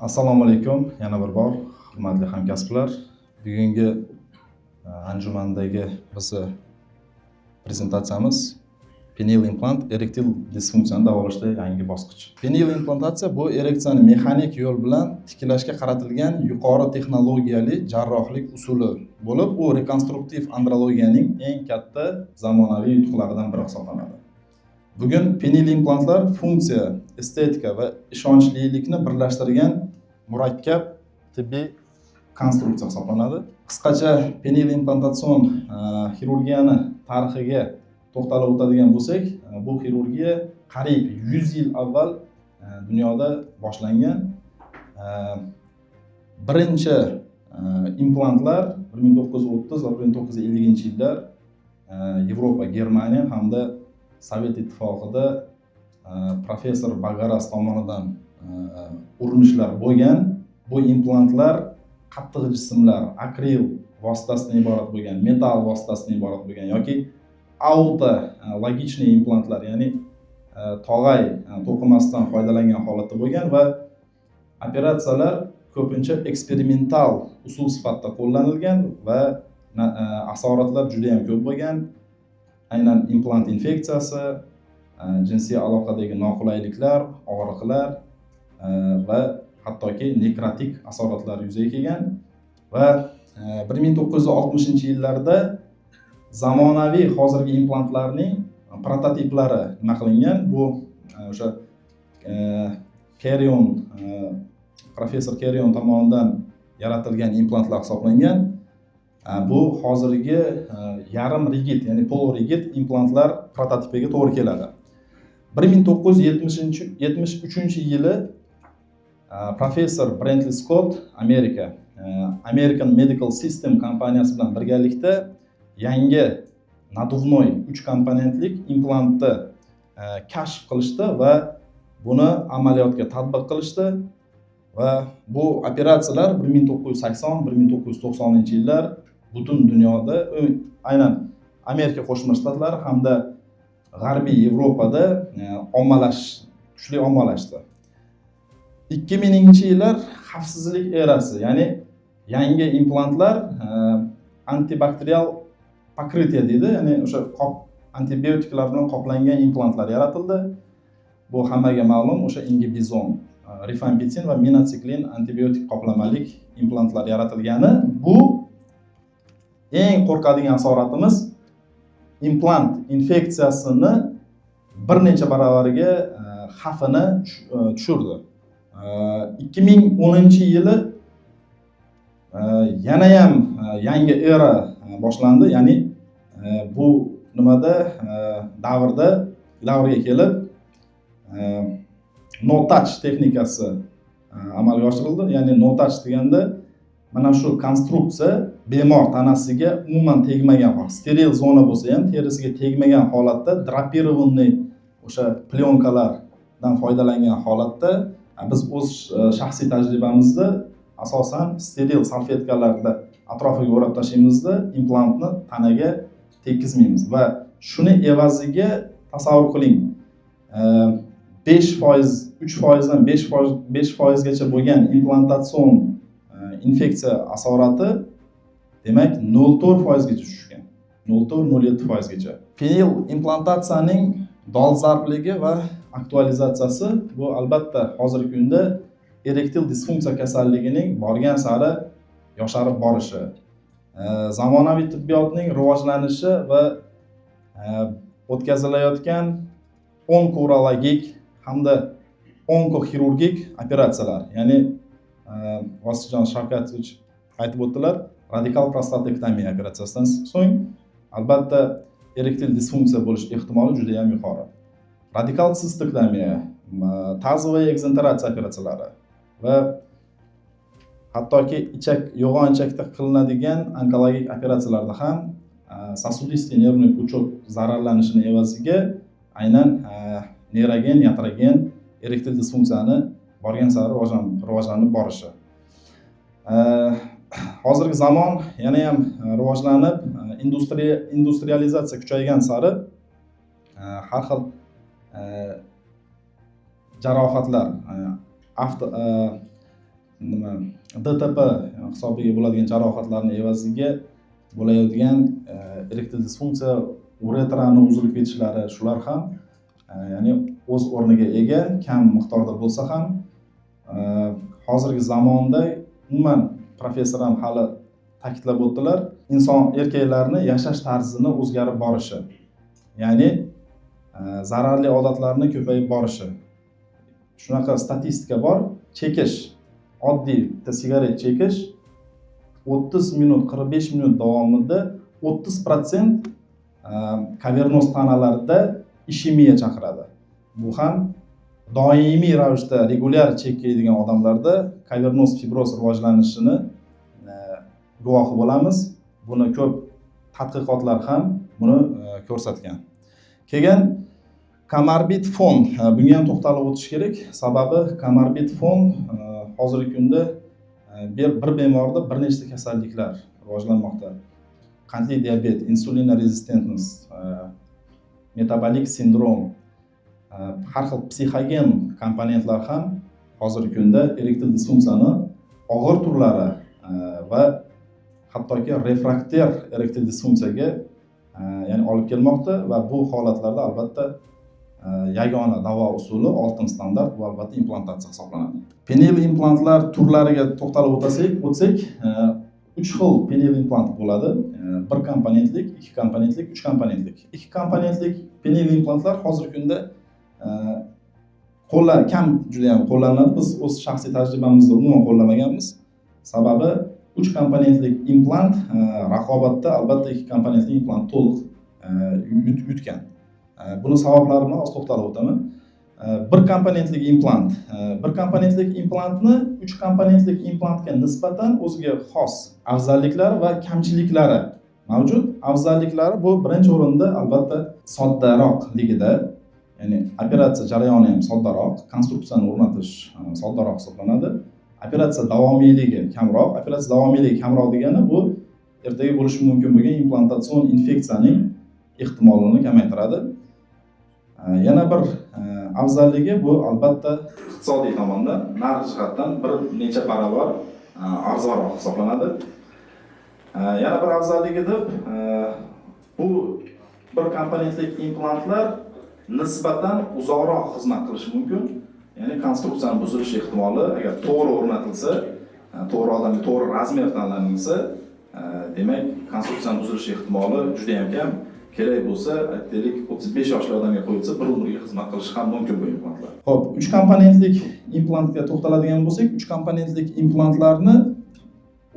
Assalomu alaykum, yana bir bor hurmatli hamkasblar. Bugungi anjumandagi bizni prezentatsiyamiz penial implant erektil disfunksiyani davolashda yangi bosqich. Penial implantatsiya bu ereksiyani mexanik yo'l bilan tiklashga qaratilgan yuqori texnologiyali jarrohlik usuli bo'lib, u rekonstruktiv andrologiyaning eng katta zamonaviy yutuqlaridan biri hisoblanadi. Bugun penial implantlar funksiya, estetika va ishonchlilikni birlashtirgan murakkab tibbiy konstruksiya hisoblanadi. Qisqacha penial implantatsion xirurgiyani tarixiga to'xtalib o'tadigan bo'lsak, bu xirurgiya qariyb 100 yil avval dunyoda boshlangan. Birinchi implantlar 1930 va 1950-yillar Yevropa, Germaniya hamda Sovet ittifoqida professor Bagaras tomonidan urinishlar bo'lgan. Bu implantlar qattiq jismlar, akril vositasidan iborat bo'lgan, metal vositasidan iborat bo'lgan yoki auto logichniy implantlar, ya'ni tog'ay to'qimasdan foydalangan holatda bo'lgan va operatsiyalar ko'pincha eksperimental usul sifatida qo'llanilgan va asoratlar juda ham ko'p bo'lgan. Aynan implant infeksiyasi, jinsiy aloqadagi noqulayliklar, og'riqlar va hattoki nekrotik asoratlar yuzaga kelgan va 1960-yillarda zamonaviy hozirgi implantlarning prototiplari nima qilingan. Bu o'sha Kerion professor Kerion tomonidan yaratilgan implantlar hisoblangan. Bu hozirgi yarim rigid, ya'ni polurigid implantlar prototipiga to'g'ri keladi. 1973-yili professor Brentley Scott American Medical System kompaniyasi bilan birgalikda yangi naduvnoy 3 komponentlik implantni kashf qilishdi va buni amaliyotga tatbiq qilishdi. Va bu operatsiyalar 1980-1990-yillar butun dunyoda, aynan Amerika Qo'shma Shtatlari hamda G'arbiy Yevropada kuchli ommalashdi. 2000-yillar xavfsizlik erasi, ya'ni yangi implantlar antibakterial pokritya deydi, ya'ni o'sha antibiotiklar bilan qoplangan implantlar yaratildi. Bu hammaga ma'lum, o'sha ingibizon, rifampicin va minotsiklin antibiotik qoplamalik implantlar yaratilgani. Bu eng qo'rqadigan asoratimiz implant infeksiyasini bir necha baravariga xavfini tushirdi. 2010-yili yana ham yangi era boshlandi, ya'ni bu davrga kelib no touch texnikasi amalga oshirildi. Ya'ni no touch deganda mana shu konstruksiya bemor tanasiga umuman tegmagan, steril zona bo'lsa ham terisiga tegmagan holatda drapirovanniy o'sha plyonkalardan foydalangan holatda biz o'z shaxsiy tajribamizda asosan steril salfetkalarda atrofiga o'rab tashlaymizda implantni tanaga tekkizmaymiz va shuni evaziga tasavvur qiling, 5%, 3%dan 5%gacha bo'lgan implantatsion infeksiya asorati demak 0,4%gacha tushgan. 0,07%gacha. Penial implantatsiyaning dolzarbligi va aktualizatsiyasi bu albatta hozirgi kunda erektil disfunksiya kasalligining borgan sari yosharib borishi, zamonaviy tibbiyotning rivojlanishi va o'tkazilayotgan onkologik hamda onkoxirurgik operatsiyalar, ya'ni Vosijon Shavkatovich aytib o'tdilar, radikal prostatektomiya operatsiyasidan so'ng albatta erektil disfunksiya bo'lish ehtimoli juda ham yuqori. Radikal sistektomiya, tazovaya ekzentratsiya operatsiyalari va hattoki yo'g'on ichakda qilinadigan onkologik operatsiyalarda ham sosudistый nervniy puchok zararlanishini evaziga aynan neyrogen, yatrogen erektil disfunksiyani borgan sari rivojlanib borishi. Hozirgi zamon yana ham rivojlanib, industrializatsiya kuchaygan sari har xil jarohatlar, DTP hisobiga bo'ladigan jarohatlarning evaziga bo'layotgan erektil disfunksiya, uretrani uzilib ketishlari, shular ham ya'ni o'z o'rniga ega, kam miqdorda bo'lsa ham hozirgi zamonda umuman professor ham hali ta'kidlab o'tdilar, inson erkaklarni yashash tarzini o'zgarib borishi, ya'ni zararli odatlarni ko'payib borishi. Shunaqa statistika bor, chekish, oddiy sigaret chekish 30 minut, 45 minut davomida 30% kavernoz tanalarida ishemiya chaqiradi. Bu ham doimiy ravishda regular chekaydigan odamlarda kavernoz fibroz rivojlanishini guvohi bo'lamiz. Buni ko'p tadqiqotlar ham buni ko'rsatgan. Keyin komorbid fon, bunga ham to'xtalib o'tish kerak. Sababi komorbid fon hozirgi kunda bir bemorda bir nechta kasalliklar rivojlanmoqda. Qandli diabet, insulin resistentность, metabolik sindrom, har xil psixogen komponentlar ham hozirgi kunda erektil disfunksiyani og'ir turlari va hattoki refrakter erektil disfunksiyaga ya'ni olib kelmoqda va bu holatlarda albatta yagona davo usuli oltin standart, bu albatta implantatsiya hisoblanadi. Penil implantlar turlariga to'xtalib o'tsak, 3 xil penil implant bo'ladi. 1 komponentlik, 2 komponentlik, 3 komponentlik. 2 komponentlik penil implantlar hozirgi kunda kam juda ham qo'llaniladi. Biz o'z shaxsiy tajribamizda umuman qo'llamaganmiz. Sababi 3 komponentlik implant raqobatda albatta 2 komponentli implant to'liq yutgan. Buni sabablari bilan oz to'xtalib o'taman. 1 komponentlik implant, 1 komponentlik implantni 3 komponentlik implantga nisbatan o'ziga xos afzalliklari va kamchiliklari mavjud. Afzalliklari bu birinchi o'rinda albatta soddaroqligida, ya'ni operatsiya jarayoni ham soddaroq, konstruksiyani o'rnatish soddaroq hisoblanadi. Operatsiya davomiyligi kamroq. Operatsiya davomiyligi kamroq degani bu ertaga bo'lishi mumkin bo'lgan implantatsion infeksiyaning ehtimolini kamaytiradi. Yana bir afzalligi bu albatta iqtisodiy tomondan, narx jihatdan bir necha barobar arzonroq hisoblanadi. Yana bir afzalligi deb bu bir komponentlik implantlar nisbatan uzoqroq xizmat qilishi mumkin. Ya'ni konstruksiyaning buzilish ehtimoli agar to'g'ri o'rnatilsa, to'g'ri odamga to'g'ri razmer tanlansa, demak konstruksiyaning buzilish ehtimoli juda ham kam. Kerak bo'lsa, aytaylik 35 yoshli odamga qo'yilsa, bir umrga xizmat qilishi ham mumkin bu implantlar. Xo'p, 3 komponentlik implantga to'xtaladigan bo'lsak, 3 komponentlik implantlarni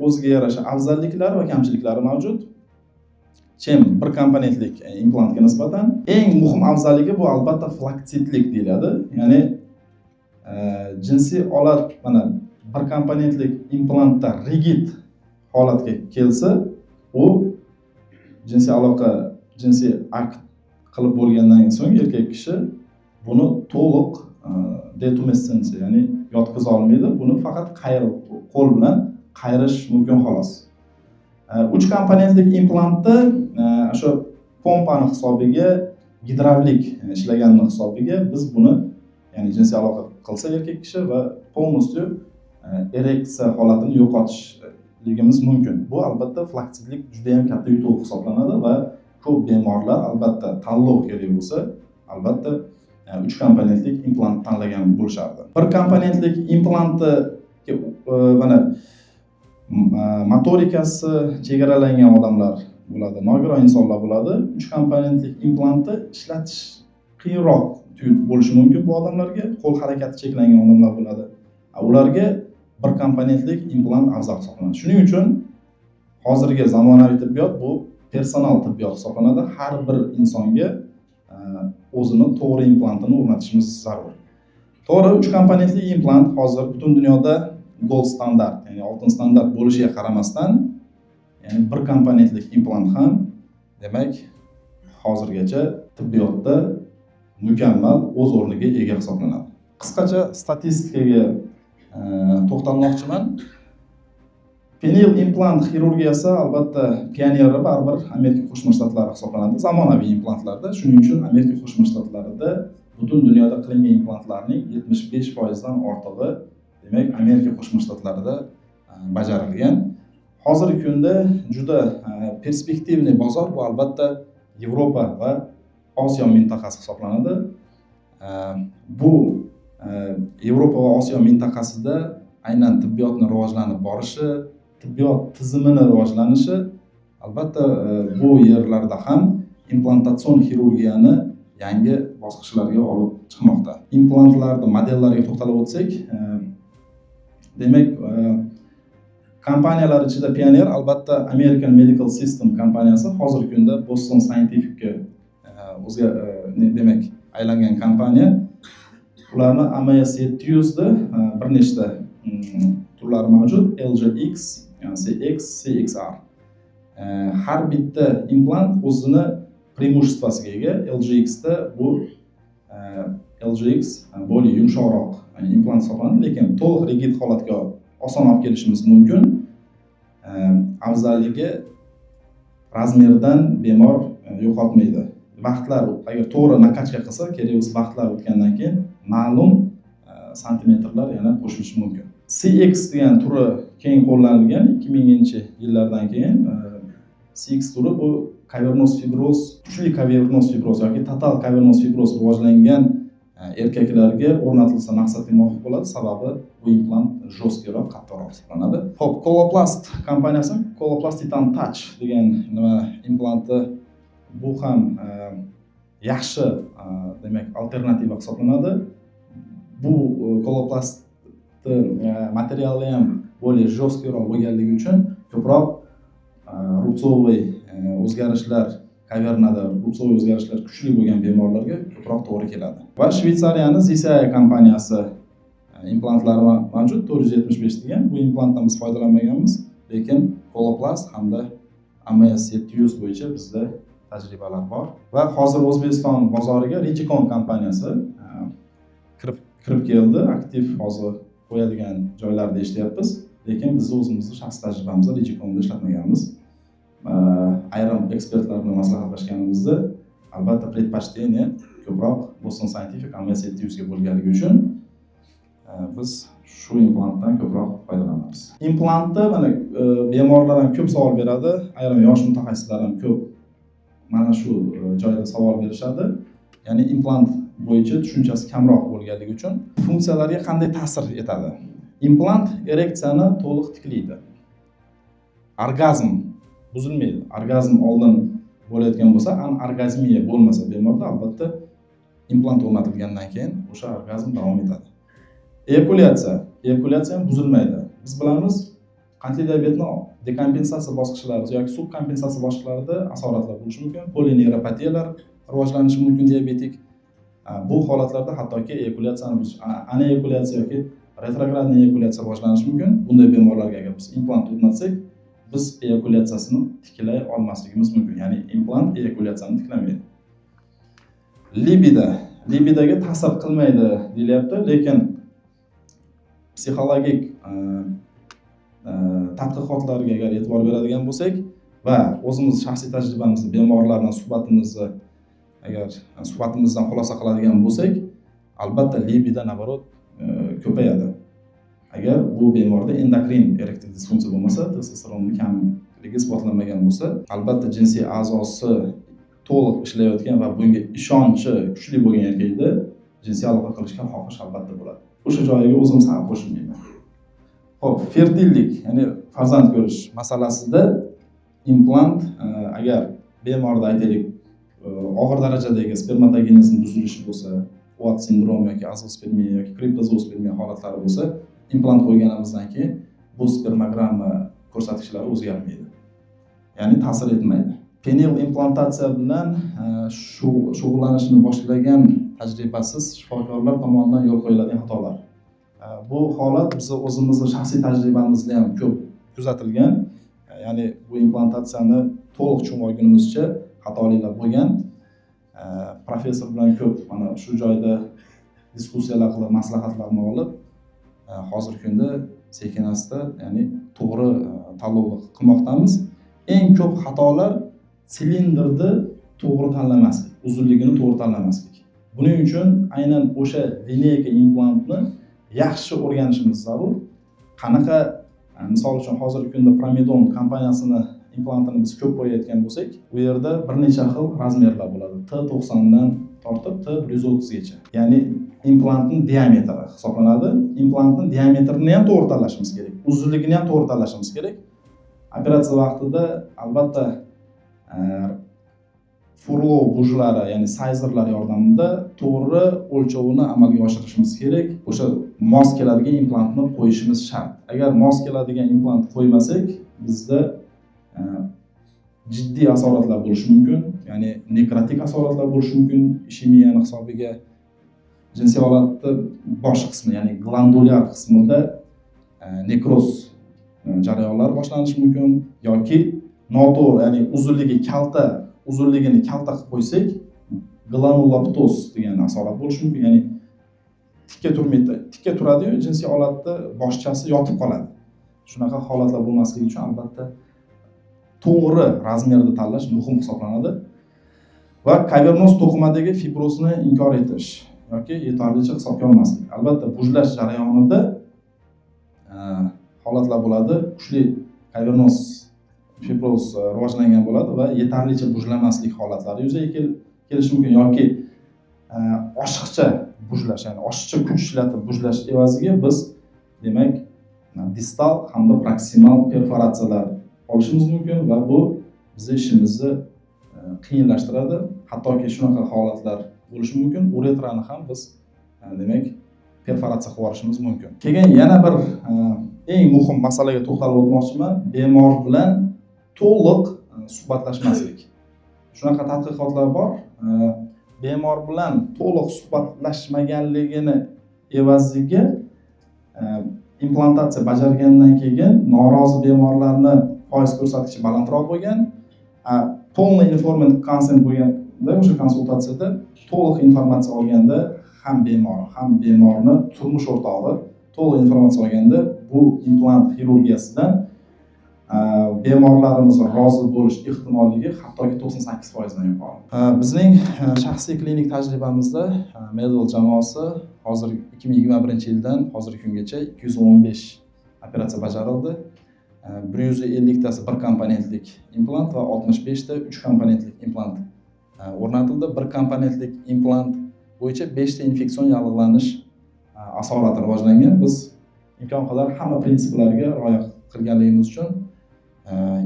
o'ziga yarasha afzalliklari va kamchiliklari mavjud. Chem 1 komponentlik implantga nisbatan eng muhim afzalligi bu albatta flaksitlik deyiladi. Ya'ni jinsiy olat mana 1 komponentlik implantda rigid holatga kelsa, u jinsiy aloqa, jinsiy akt qilib bo'lgandan so'ng erkak kishi buni to'liq detumessensiya, ya'ni yotqiza olmaydi. Buni faqat qo'l bilan qayirish mumkin xolos. 3 komponentlik implantda o'sha pompani hisobiga, gidravlik ishlaganini hisobiga biz buni, ya'ni jinsiy aloqa qilsa erkak kishi va polностью ereksiya holatini yo'qotishligimiz mumkin. Bu albatta flaksitlik juda ham katta yutuq hisoblanadi va ko'p bemorlar albatta tanlov kerak bo'lsa, albatta 3 komponentlik implant tanlagan bo'lishardi. 1 komponentlik implantni mana motorikasi chegaralangan odamlar bo'ladi, nogiron insonlar bo'ladi. 3 komponentlik implantni ishlatish qiyinroq bo'lishi mumkin bu odamlarga, qo'l harakati cheklangan odamlar bo'ladi. Ularga 1 komponentlik implant afzal hisoblanadi. Shuning uchun hozirgi zamonaviy tibbiyot bu personal tibbiyot hisoblanadi. Har bir insonga o'zini to'g'ri implantini o'rnatishimiz zarur. To'g'ri, 3 komponentli implant hozir butun dunyoda gold standart, ya'ni oltin standart bo'lishiga qaramasdan, ya'ni 1 komponentlik implant ham demak hozirgacha tibbiyotda mukammal o'z o'rniga ega hisoblanadi. Qisqacha statistikaga to'xtalmoqchiman. Penil implant xirurgiyasi albatta pioneri baribir Amerika Qo'shma Shtatlari hisoblanadi zamonaviy implantlarda. Shuning uchun Amerika Qo'shma Shtatlarida butun dunyoda qilingan implantlarning 75% dan ortig'i demak Amerika Qo'shma Shtatlarida bajarilgan. Hozirgi kunda juda perspektivniy bozor bu albatta Yevropa va Osiyo mintaqasi hisoblanadi. Bu Yevropa va Osiyo mintaqasida aynan tibbiyotni rivojlanib borishi, tibbiyot tizimini rivojlanishi, albatta bu yerlarda ham implantatsion xirurgiyani yangi bosqichlarga olib chiqmoqda. Implantlarning modellariga to'xtalib o'tsak, demak kompaniyalar ichida pioner albatta American Medical System kompaniyasi hozirgi kunda Boston Scientific'ga o'zga demak aylangan kompaniya. Ularni AMS 700 da bir nechta turlari mavjud. LGX, CX, CXR. Har bitta implant o'zini преимуществосiga ega. LGX da bu LGX более yumshoqroq implant hisoblanadi, lekin to'liq rigid holatga oson olib kelishimiz mumkin. Afzalligi razmerdan bemor yo'qotmaydi. Vaqtlar agar to'g'ri nakachka qilsa, kerak vaqtlar o'tgandan keyin ma'lum santimetrlar yana qo'shilishi mumkin. CX degan turi keng qo'llanilgan 2000-yillardan keyin. CX turi bu kavernoz fibroz, kuchli kavernoz fibroz yoki total kavernoz fibroz rivojlangan erkaklarga o'rnatilsa maqsadga muvofiq bo'ladi. Sababi bu implant jo'stkroq, qattiqroq hisoblanadi. Xo'p, Coloplast kompaniyasi Coloplast Titan Touch degan implanti bu ham yaxshi demak alternativa hisoblanadi. Bu Coloplast materiali ham более жесткoroq bo'lganligi uchun ko'proq rubsoviy o'zgarishlar, kavernada rubsoviy o'zgarishlar kuchli bo'lgan bemorlarga ko'proq to'g'ri keladi. Va Shveysariyaning ZCI kompaniyasi implantlari mavjud 475 degan. Bu implantdan biz foydalanmaganmiz, lekin Coloplast hamda AMS 700 bo'yicha bizda tajribalar bor. Va hozir O'zbekiston bozoriga Rigicon kompaniyasi kirib keldi. Aktiv hozir qo'yadigan joylarda ishlayapmiz, lekin biz o'zimizning shaxsiy tajribamizda Rigiconda ishlatmaganmiz. Ayrim ekspertlar bilan maslahatlashganimizda albatta предпочтение ko'proq Boston Scientific AMS 700 ga bo'lganligi uchun biz shu implantdan ko'proq foydalanamiz. Implantda mana bemorlar ham ko'p savol beradi, ayrim yosh mutaxassislar ham ko'p mana shu joyda savol berishadi. Ya'ni implant bo'yicha tushunchasi kamroq bo'lganligi uchun funksiyalarga qanday ta'sir etadi? Implant ereksiyani to'liq tiklaydi. Orgazm buzilmaydi. Orgazm oldin bo'layotgan bo'lsa, orgazmiya bo'lmasa bemorda albatta implant o'rnatilgandan keyin o'sha orgazm davom etadi. Eyakulyatsiya ham buzilmaydi. Biz bilamiz, qandli diabetning dekompensatsiya bosqichlari yoki subkompensatsiya bosqichlarida asoratlar bo'lishi mumkin. Polineuropatiyalar rivojlanishi mumkin diabetik. Bu holatlarda hattoki aneyakulyatsiya yoki retrogradniy eyakulyatsiya rivojlanishi mumkin. Bunday bemorlarga agar biz implant o'rnatsak, biz eyakulyatsiyasini tiklay olmasligimiz mumkin. Ya'ni implant eyakulyatsiyani tiklamaydi. Libidoga ta'sir qilmaydi deyilyapti, lekin psixologik tadqiqotlarga agar e'tibor beradigan bo'lsak va o'zimiz shaxsiy tajribamizni, bemorlar bilan suhbatimizdan xulosa qiladigan bo'lsak, albatta libido naborot ko'payadi. Agar bu bemorda endokrin erektil disfunksiya bo'lmasa, testosteronning kamligi isbotlanmagan bo'lsa, albatta jinsiy a'zosi to'liq ishlayotgan va bunga ishonchi kuchli bo'lgan erkakda jinsiy aloqa qilishga xohish albatta bo'ladi. O'sha joyiga o'zim sal qo'shilmayman. Xo'p, fertillik, ya'ni farzand ko'rish masalasida implant agar bemorda aytaylik og'ir darajadagi spermatogenezning buzilishi bo'lsa, Watt sindromi yoki azospermiya yoki kriptozospermiya holatlari bo'lsa, implant qo'yganimizdan keyin bu spermogramma ko'rsatkichlari o'zgarmaydi. Ya'ni ta'sir etmaydi. Penial implantatsiya bilan shug'ullanishni boshlagan tajribasiz shifokorlar tomonidan yo'l qo'yiladigan xatolar. Bu holat biz o'zimizning shaxsiy tajribamizda ham ko'p kuzatilgan. Ya'ni bu implantatsiyani to'liq tushunmagunimizcha xatoliklar bo'lgan. Professor bilan ko'p mana shu joyda diskussiyalar qilib, maslahatlarni olib, hozirgi kunda sekin-asta, ya'ni to'g'ri tanlovni qilmoqdamiz. Eng ko'p xatolar silindrni to'g'ri tanlamaslik, uzunligini to'g'ri tanlamaslik. Buning uchun aynan o'sha lineyka implantni yaxshi o'rganishimiz zarur. Qanaqa, misol uchun hozirgi kunda Promedon kompaniyasini implantini biz ko'p qo'yayotgan bo'lsak, u yerda bir necha xil razmerlar bo'ladi. T90 dan tortib T130 gacha. Ya'ni implantning diametri hisoblanadi. Implantning diametrini ham to'g'ri tanlashimiz kerak. Uzunligini ham to'g'ri tanlashimiz kerak. Operatsiya vaqtida albatta furlov bujlari, ya'ni sayzerlar yordamida to'g'ri o'lchovini amalga oshirishimiz kerak. O'sha mos keladigan implantni qo'yishimiz shart. Agar mos keladigan implant qo'ymasak, bizda jiddiy asoratlar bo'lishi mumkin. Ya'ni nekrotik asoratlar bo'lishi mumkin. Ishemiyani hisobiga jinsiy holatni bosh qismi, ya'ni glandulyar qismida nekroz jarayonlar boshlanishi mumkin yoki noto'g'ri, ya'ni uzunligini kalta qilib qo'ysak, granuloptoz degan asorat bo'lishi mumkin. Ya'ni tikka turmaydi, tikka turadi-yu, jinsiy holatda boshchasi yotib qoladi. Shunaqa holatlar bo'lmasligi uchun albatta to'g'ri razmerni tanlash muhim hisoblanadi. Va kavernoz to'qimadagi fibrozni inkor etish yoki yetarlicha hisobga olmaslik. Albatta bujlash jarayonida holatlar bo'ladi. Kuchli kavernoz fibroz rivojlangan bo'ladi va yetarlicha bujlamaslik holatlari yuzaga kelishi mumkin yoki oshiqcha bujlash, ya'ni oshiqcha kuch ishlatib bujlash evaziga biz demak distal hamda proksimal perforatsiyalar olishimiz mumkin va bu bizning ishimizni qiyinlashtiradi. Hattoki shunaqa holatlar bo'lishi mumkin. Uretrani ham biz demak perforatsiya qilib yuborishimiz mumkin. Keyin yana bir eng muhim masalaga to'xtalib o'tmoqchiman. Bemor bilan to'liq suhbatlashmaslik. Shunaqa tadqiqotlar bor. Bemor bilan to'liq suhbatlashmaganligini evaziga implantatsiya bajargandan keyin norozi bemorlarni foiz ko'rsatkichi balandroq bo'lgan. Полный informed consent bo'lganda, o'sha konsultatsiyada to'liq informatsiya olganda ham bemor, ham bemorni turmush o'rtog'i to'liq informatsiya olganda bu implant xirurgiyasidan bemorlarimiz rozi bo'lish ehtimolligi hattoki 98% dan yuqori. Bizning shaxsiy klinik tajribamizda Medwell jamoasi hozir 2021-yildan hozirgi kungacha 215 operatsiya bajarildi. 150 tasi bir komponentlik implant va 65 ta 3 komponentlik implant o'rnatildi. Bir komponentlik implant bo'yicha 5 ta infeksion yallig'lanish asorati rivojlangan. Biz imkon qadar hamma prinsiplarga rioya qilganligimiz uchun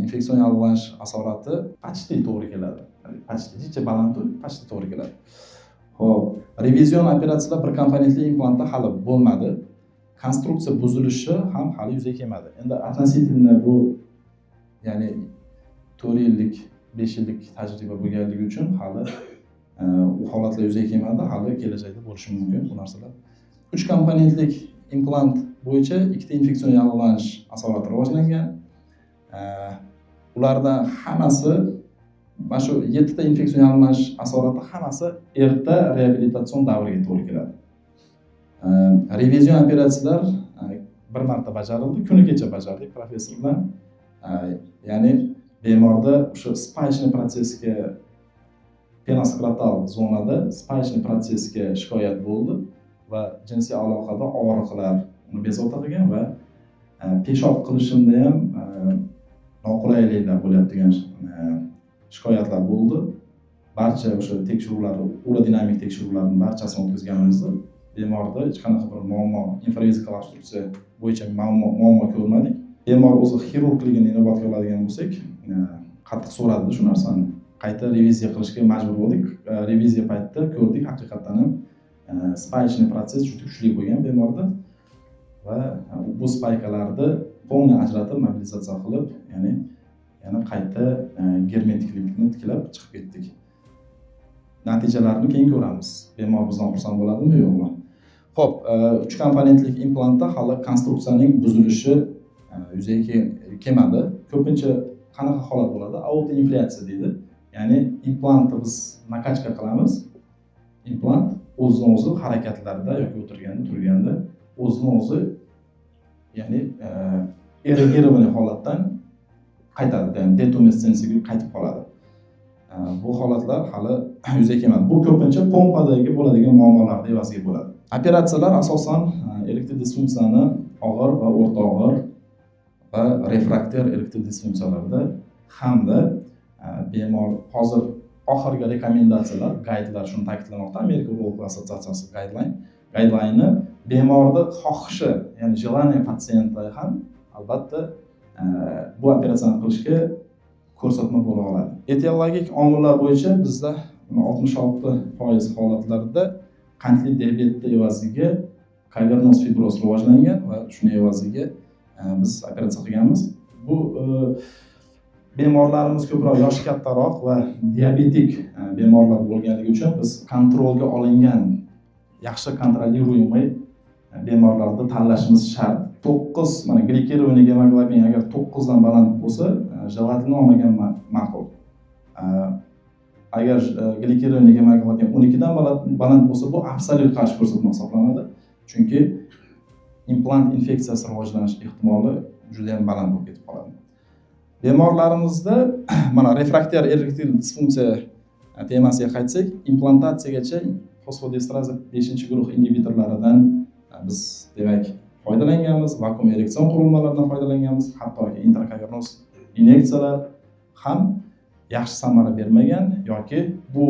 infeksion yallig'lanish asorati почти to'g'ri keladi. Почти jicha baland, почти to'g'ri keladi. Xo'p, revizion operatsiyalar bir komponentli implantda hali bo'lmadi. Konstruksiya buzilishi ham hali yuzaga kelmadi. Endi относительно bu ya'ni 4 yillik, 5 yillik tajriba bo'lganligi uchun hali u holatlar yuzaga kelmadi, hali kelajakda bo'lishi mumkin bu narsalar. 3 komponentlik implant bo'yicha ikkita infeksion yallig'lanish asorati rivojlangan. Ulardan hammasi mana shu 7 ta infeksion yallig'lanish asorati hammasi erta reabilitatsion davriga to'g'ri keladi. Revizion operatsiyalar bir marta bajarildi, kuni kecha bajardik professor bilan. Ya'ni bemorda o'sha spaychniy protsessga penoskrotal zonada spaychniy protsessga shikoyat bo'ldi va jinsiy aloqada og'riqlar uni bezovta qilgan va peshob qilishimda ham noqulayliklar bo'layotgan shikoyatlar bo'ldi. Barcha o'sha tekshiruvlar, urodinamik tekshiruvlarning barchasini o'tkazganimizda bemorda hech qanaqa bir muammo, infravezical obstruksiya bo'yicha muammo ko'rmadik. Bemor o'zi xirurgligini inobatga oladigan bo'lsak, qattiq so'radi shu narsani. Qayta reviziya qilishga majbur bo'ldik. Reviziya paytida ko'rdik, haqiqatan ham spaychniy protsess juda kuchli bo'lgan bemorda va bu spaykalarni polni ajratib mobilizatsiya qilib, ya'ni yana qayta germetiklikni tiklab chiqib ketdik. Natijalarini keyin ko'ramiz. Bemor bizdan xursand bo'ladimi, yo'qmi? Xo'p, 3 komponentlik implantda hali konstruksiyaning buzilishi yuzaga kelmadi. Ko'pincha qanaqa holat bo'ladi? Autoinflyatsiya deydi. Ya'ni implantni biz nakachka qilamiz. Implant o'zidan o'zi harakatlarda yoki o'tirganda, turganda o'zidan o'zi ya'ni erigirovanniy holatdan qaytadi, ya'ni detumessensiyaga qaytib qoladi. bu holatlar hali yuzaga kelmadi. Bu ko'pincha pompadagi bo'ladigan muammolarning evaziga bo'ladi. Operatsiyalar asosan erektil disfunksiyani og'ir va o'rta og'ir va refraktor erektil disfunksiyalarda hamda bemor hozir oxirgi rekomendatsiyalar, gaydlar shuni ta'kidlamoqda. Amerika Urologiya assotsiatsiyasi gaydlayni bemorning xohishi, ya'ni желание patsientda ham albatta bu operatsiyani qilishga ko'rsatma bo'la oladi. Etiologik omillar bo'yicha bizda 66% holatlarda qandli diabetni evaziga kavernoz fibroz rivojlangan va shuni evaziga biz operatsiya qilganmiz. Bu bemorlarimiz ko'proq yoshi kattaroq va diabetik bemorlar bo'lganligi uchun biz kontrolga olingan, yaxshi kontrolliruемый bemorlarni tanlashimiz shart. 9 mana glikirованный gemoglobin agar 9 dan baland bo'lsa, jelatin olmagan ma'qul. Agar glikirованный gemoglobin 12 dan baland bo'lsa, bu absolyut qarshi ko'rsatma hisoblanadi. Chunki implant infeksiyasi rivojlanish ehtimoli juda ham baland bo'lib ketib qoladi. Bemorlarimizda mana refraktor erektil disfunksiya temasiga qaytsak, implantatsiyagacha fosfodiestraza 5-guruh ingibitorlaridan biz demak foydalanganmiz, vakuum ereksion qurilmalaridan foydalanganmiz, hattoki intrakavernoz inyeksiyalar ham yaxshi samara bermagan yoki bu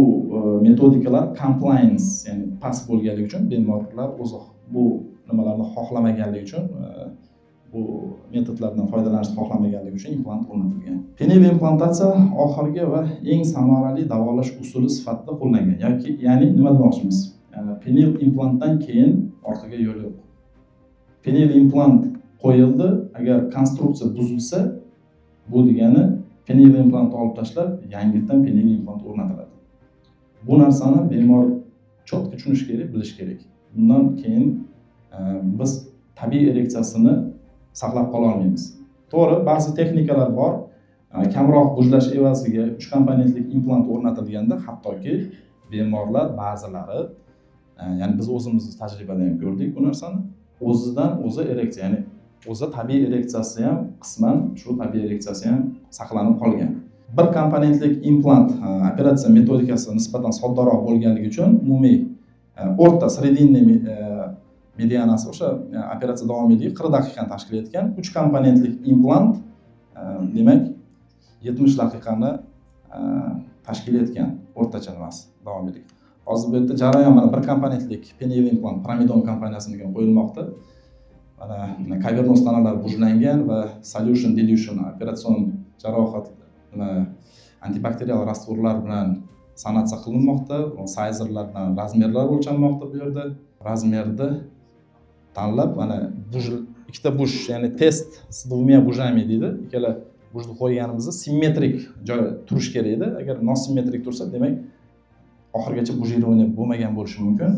metodikalar compliance, ya'ni past bo'lganligi uchun bemorlar o'zi bu nimalarni xohlamaganligi uchun bu metodlardan foydalanishni xohlamaganligi uchun implant o'rnatilgan. Penil implantatsiya oxirgi va eng samarali davolash usuli sifatida qo'llangan. Ya'ni nima demoqchimiz? Penil implantdan keyin orqaga yo'l yo'q. Penil implant qo'yildi, agar konstruksiya buzilsa, bu degani penil implantni olib tashlab, yangidan penil implant o'rnatiladi. Bu narsani bemor chotki tushunish kerak, bilish kerak. Bundan keyin biz tabiiy ereksiyasini saqlab qola olmaymiz. To'g'ri, ba'zi texnikalar bor. Kamroq bujlash evaziga 3 komponentlik implant o'rnatilganda, hattoki bemorlar ba'zilari, ya'ni biz o'zimizni tajribadan ham ko'rdik bu narsani, o'zidan o'zi ereksiya, ya'ni o'zi tabiiy ereksiyasi ham qisman shu tabiiy ereksiyasi ham saqlanib qolgan. Bir komponentlik implant operatsiya metodikasi nisbatan soddaroq bo'lganligi uchun umumiy o'rta sredinniy medianasi o'sha operatsiya davomiyligi 40 daqiqani tashkil etgan 3 komponentlik implant demak 70 daqiqani tashkil etgan o'rtacha nimasi davomiyligi. Hozir bu yerda jarayon mana bir komponentlik penil implant Pramidon kompaniyasidan qo'yilmoqda. Mana kavernoz tanalar bujlangan va solution dilution operatsion jarohat antibakterial rastvorlar bilan sanatsiya qilinmoqda. Sizerlar bilan razmerlar o'lchanmoqda bu yerda. Razmerni tanlab mana ikkita bush, ya'ni test s двумя bujami deydi. Ikkala bujni qo'yganimizda simmetrik joy turish kerak edi. Agar nosimmetrik tursa, demak oxirgacha bujирование bo'lmagan bo'lishi mumkin.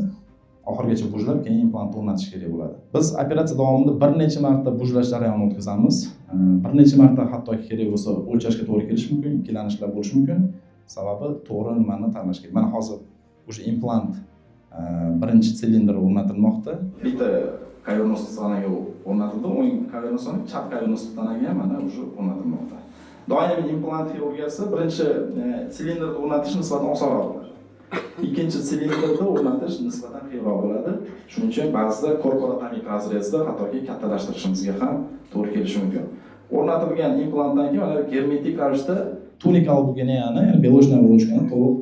Oxirgacha bujlab keyin implantni o'rnatish kerak bo'ladi. Biz operatsiya davomida bir necha marta bujlash jarayonini o'tkazamiz. Bir necha marta hattoki kerak bo'lsa o'lchashga to'g'ri kelishi mumkin, ikkilanishlar bo'lishi mumkin. Sababi to'g'ri nimani tanlash kerak. Mana hozir o'sha implant birinchi silindr o'rnatilmoqda. Bitta kavernoz tanaga o'rnatildi, o'ng kavernoz tanaga, chap kavernoz tanaga ham mana o'sha o'rnatilmoqda. Doimiy implant xirurgiyasi birinchi silindrni o'rnatish nisbatan osonroq bo'ladi. Ikkinchi silindrni o'rnatish nisbatan qiyinroq bo'ladi. Shuning uchun ba'zida korporatomik razrezda hattoki kattalashtirishimizga ham to'g'ri kelishi mumkin. O'rnatilgan implantdan keyin mana germetik ravishda tunikal bugeniyani, ya'ni belojniy obолочкani to'liq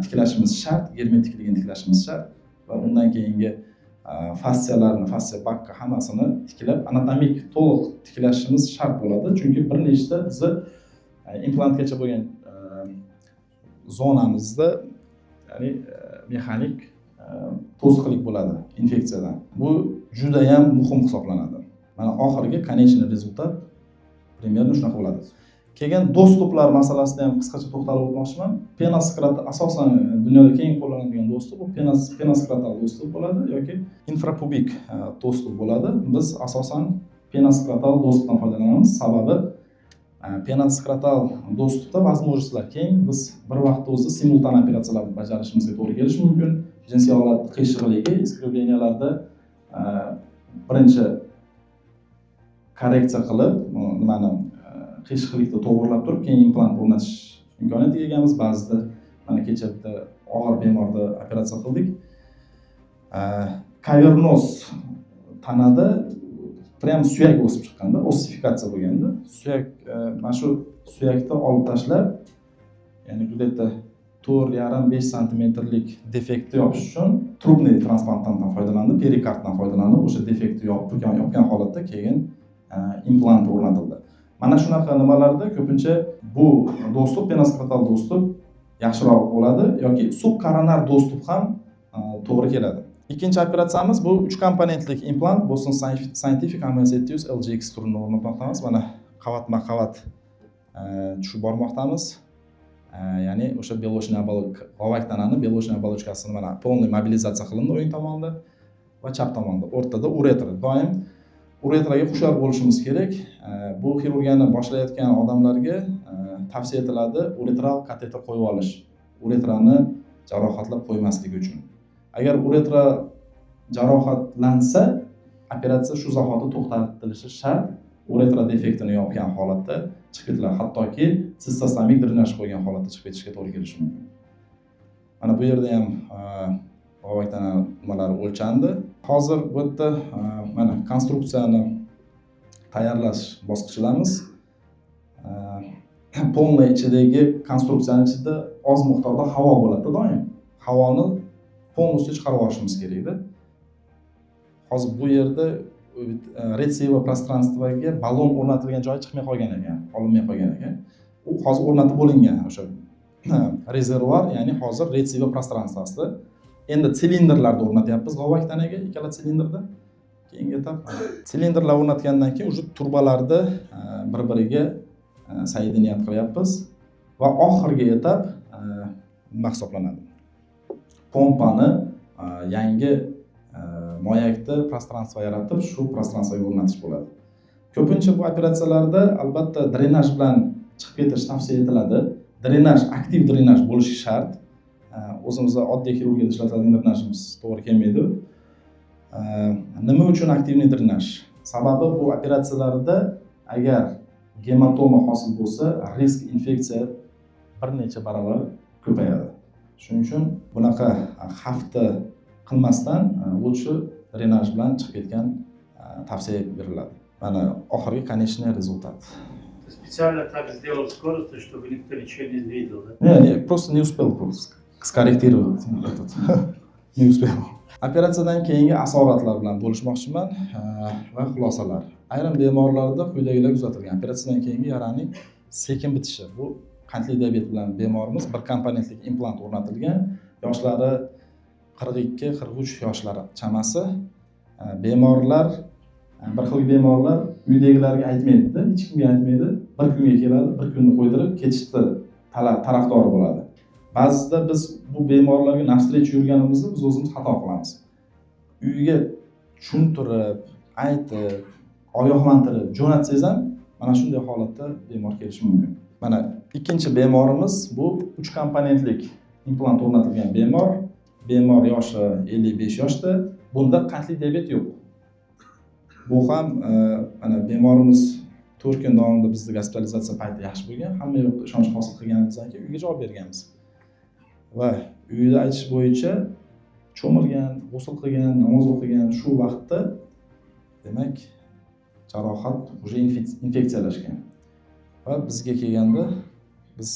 tiklashimiz shart, germetikligini tiklashimiz shart va undan keyingi fastsiyalarni, fastsiya bakka hammasini tiklab, anatomik to'liq tiklashimiz shart bo'ladi. Chunki bir nechta bizni implantgacha bo'lgan zonamizda ya'ni mexanik to'siqlik bo'ladi infeksiyadan. Bu juda ham muhim hisoblanadi. Mana oxirgi konечный rezultat примерно shunaqa bo'ladi. Keyin dostuplar masalasida ham qisqacha to'xtalib o'tmoqchiman. Penoskrat asosan dunyoda keng qo'llanadigan dostup bu penoskrotal dostup bo'ladi yoki infrapubik dostup bo'ladi. Biz asosan penoskrotal dostupdan foydalanamiz. Sababi penoskrotal dostupda возможностьlar keng. Biz bir vaqtda o'zida simultan operatsiyalar bajarishimizga to'g'ri kelishi mumkin. Jinsiy holat qiyshiqligi, iskривлениyalarda birinchi korreksiya qilib, nimani qiyshiqlikni to'g'rilab turib, keyin implant o'rnatish imkoniyatiga egamiz. Ba'zida mana kecha bitta og'ir bemorda operatsiya qildik. Kavernoz tanada prям suyak o'sib chiqqanda, ossifikatsiya bo'lganda, suyak mana shu suyakni olib tashlab, ya'ni bu yerda 4,5 santimetrlik defektni yopish uchun trubniy transplantantdan foydalandi, perikarddan foydalandi. O'sha defektni yopgan holatda keyin implant o'rnatildi. Mana shunaqa nimalarda ko'pincha bu dostуп, penoskrotal dostуп yaxshiroq bo'ladi yoki subkoronar dostуп ham to'g'ri keladi. Ikkinchi operatsiyamiz bu 3 komponentlik implant Boston Scientific MS700 LGX turini o'rnatmoqdamiz. Mana qavatma-qavat tushib bormoqdamiz. Ya'ni o'sha belochniy g'ovak tanani belochniy obolochkasini mana полный mobilizatsiya qilindi o'ng tomonda va chap tomonda. O'rtada uretra. Doim uretraga hushyor bo'lishimiz kerak. Bu xirurgiyani boshlayotgan odamlarga tavsiya etiladi uretral kateter qo'yib olish. Uretrani jarohatlab qo'ymaslik uchun. Agar uretra jarohatlansa, operatsiya shu zahoti to'xtatilishi shart. Uretra defektini yopgan holatda chiqib ketiladi. Hattoki sistostomik drenaj qo'ygan holatda chiqib ketishga to'g'ri kelishi mumkin. Mana bu yerda ham g'ovak tana nimalari o'lchandi. Hozir bu yerda mana konstruksiyani tayyorlash bosqichidamiz. Polniy ichidagi konstruksiyaning ichida oz miqdorda havo bo'ladi doim. Havoni polностью chiqarib olishimiz kerak-da. Hozir bu yerda retsiva пространствоga ballon o'rnatilgan joyi chiqmay qolgan ekan, olinmay qolgan ekan. U hozir o'rnatib bo'lingan o'sha rezervuar, ya'ni hozir retsiva пространствосida. Endi silindrlarni o'rnatyapmiz g'ovak tanaga, ikkala silindrda. Keyingi etap silindrlar o'rnatgandan keyin o'sha turbalarni bir-biriga soediniyat qilyapmiz va oxirgi etap nima hisoblanadi? Pompani yangi moyakda пространство yaratib, shu пространствоga o'rnatish bo'ladi. Ko'pincha bu operatsiyalarda albatta drenaj bilan chiqib ketish tavsiya etiladi. Drenaj, aktiv drenaj bo'lishi shart. O'zimizda oddiy xirurgiyada ishlatadigan drenajimiz to'g'ri kelmaydi. Nima uchun aktivniy drenaj? Sababi bu operatsiyalarda agar gematoma hosil bo'lsa, risk infeksiya bir necha barobar ko'payadi. Shuning uchun bunaqa xavfni qilmasdan lучше drenaj bilan chiqib ketgan tavsiya beriladi. Mana oxirgi конечный результат. Специально так сделал скорость, чтобы никто ничего не видел, да? Не, просто не успел скорректировать этот. Не успел. Operatsiyadan keyingi asoratlar bilan bo'lishmoqchiman va xulosalar. Ayrim bemorlarda quyidagilar kuzatilgan. Operatsiyadan keyingi yaraning sekin bitishi. Bu qandli diabet bilan bemorimiz bir komponentlik implant o'rnatilgan. Yoshlari 42-43 yoshlar chamasi. Bemorlar bir xil bemorlar uydagilarga aytmaydi-da, hech kimga aytmaydi. Bir kunga keladi, bir kunni qo'ydirib ketishni tarafdori bo'ladi. Ba'zida biz bu bemorlarga navstirech yurganimizda biz o'zimiz xato qilamiz. Uyiga tushuntirib, aytib, oyoqlantirib jo'natsangiz ham mana shunday holatda bemor kelishi mumkin. Mana ikkinchi bemorimiz bu 3 komponentlik implant o'rnatilgan bemor. Bemor yoshi 55 yoshda. Bunda qandli diabet yo'q. Bu ham mana bemorimiz 4 kun davomida bizda gospitalizatsiya payti yaxshi bo'lgan, hamma yoqda ishonch hosil qilganimizdan keyin uyga javob berganmiz. Va uyda aytish bo'yicha cho'milgan, g'usl qilgan, namoz o'qigan shu vaqtda demak jarohat уже infeksiyalashgan. Va bizga kelganda biz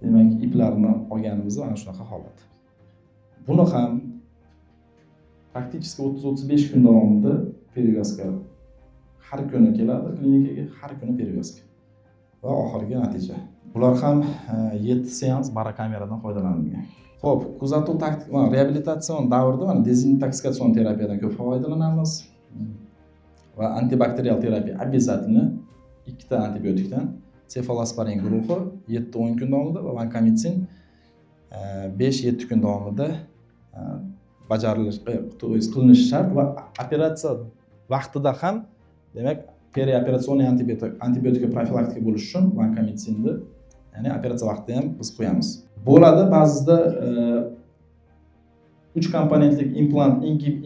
demak iplarni olganimizda ana shunaqa holat. Buni ham praktichески 30-35 kun davomida перевязка har kuni keladi klinikaga, har kuni перевязка. Va oxirgi natija. Bular ham 7 seans barokameradan foydalanilgan. Xo'p, kuzatuv taktik va reabilitatsion davrida mana dezintoxikatsion terapiyadan ko'p foydalanamiz. Va antibakterial terapiya обязательно 2 ta antibiotikdan cefalosporin guruhi 7-10 kun davomida va vancomycin 5-7 kun davomida qilinishi shart va operatsiya vaqtida ham demak perioperatsioniy antibiotika profilaktika bo'lish uchun vancomycinni ya'ni operatsiya vaqtida ham biz qo'yamiz. Bo'ladi ba'zida 3 komponentlik implant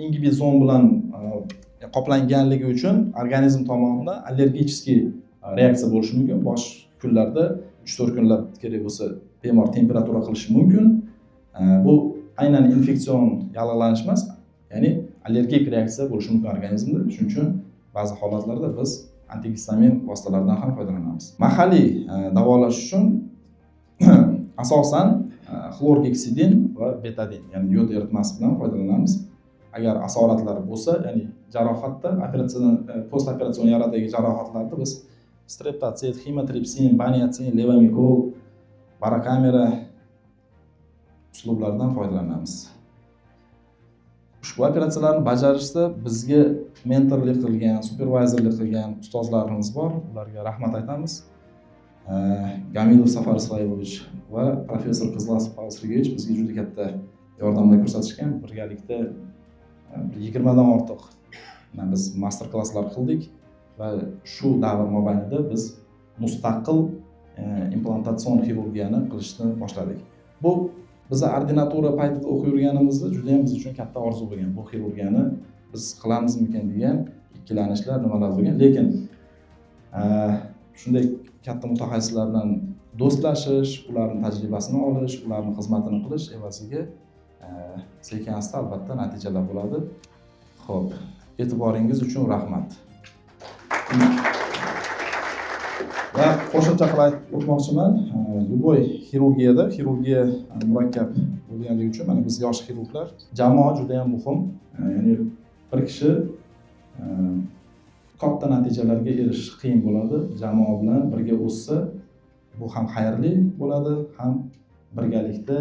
ingibizon bilan qoplanganligi uchun organizm tomonidan allergik reaksiya bo'lishi mumkin. Bosh kunlarda 3-4 kunlab kerak bo'lsa bemor temperatura qilishi mumkin. Bu aynan infeksion yallig'lanish emas, ya'ni allergik reaksiya bo'lishi mumkin organizmda. Shuning uchun ba'zi holatlarda biz antigistamin vositalaridan ham foydalanamiz. Mahalliy davolash uchun asosan xlorgeksidin va betadin, ya'ni yod eritmasi bilan foydalanamiz. Agar asoratlar bo'lsa, ya'ni jarohatda, operatsiyadan post operatsion yaradagi jarohatlarda biz streptotsit, himotripsin, baniatsin, levomikol, barakamera uslublaridan foydalanamiz. Ushbu operatsiyalarni bajarishda bizga mentorlik qilgan, supervizorlik qilgan ustozlarimiz bor. Ularga rahmat aytamiz. Gamilov Safar Isroilovich va professor Qizlasov Pavel Sergeyevich bizga juda katta yordamlar ko'rsatishgan. Birgalikda 20 dan ortiq biz master klasslar qildik va shu davr mobaynida biz mustaqil implantatsion xirurgiyani qilishni boshladik. Bu biz ordinatura paytida o'qib yurganimizda juda ham biz uchun katta orzu bo'lgan. Bu xirurgiyani biz qilamizmikan degan ikkilanishlar, nimalar bo'lgan. Lekin shunday katta mutaxassislar bilan do'stlashish, ularning tajribasini olish, ularning xizmatini qilish evaziga sekin-asta albatta natijalar bo'ladi. Xo'p, e'tiboringiz uchun rahmat. Va qo'shimcha qilib aytib o'tmoqchiman, любой xirurgiya murakkab bo'lganligi uchun mana biz yosh xirurglar jamoa juda ham muhim. Ya'ni bir kishi katta natijalarga erishish qiyin bo'ladi. Jamoa bilan birga o'ssa bu ham xayrli bo'ladi, ham birgalikda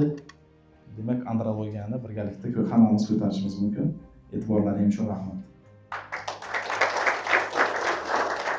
demak andrologiyani birgalikda hammamiz ko'tarishimiz mumkin. E'tiborlaringiz uchun rahmat.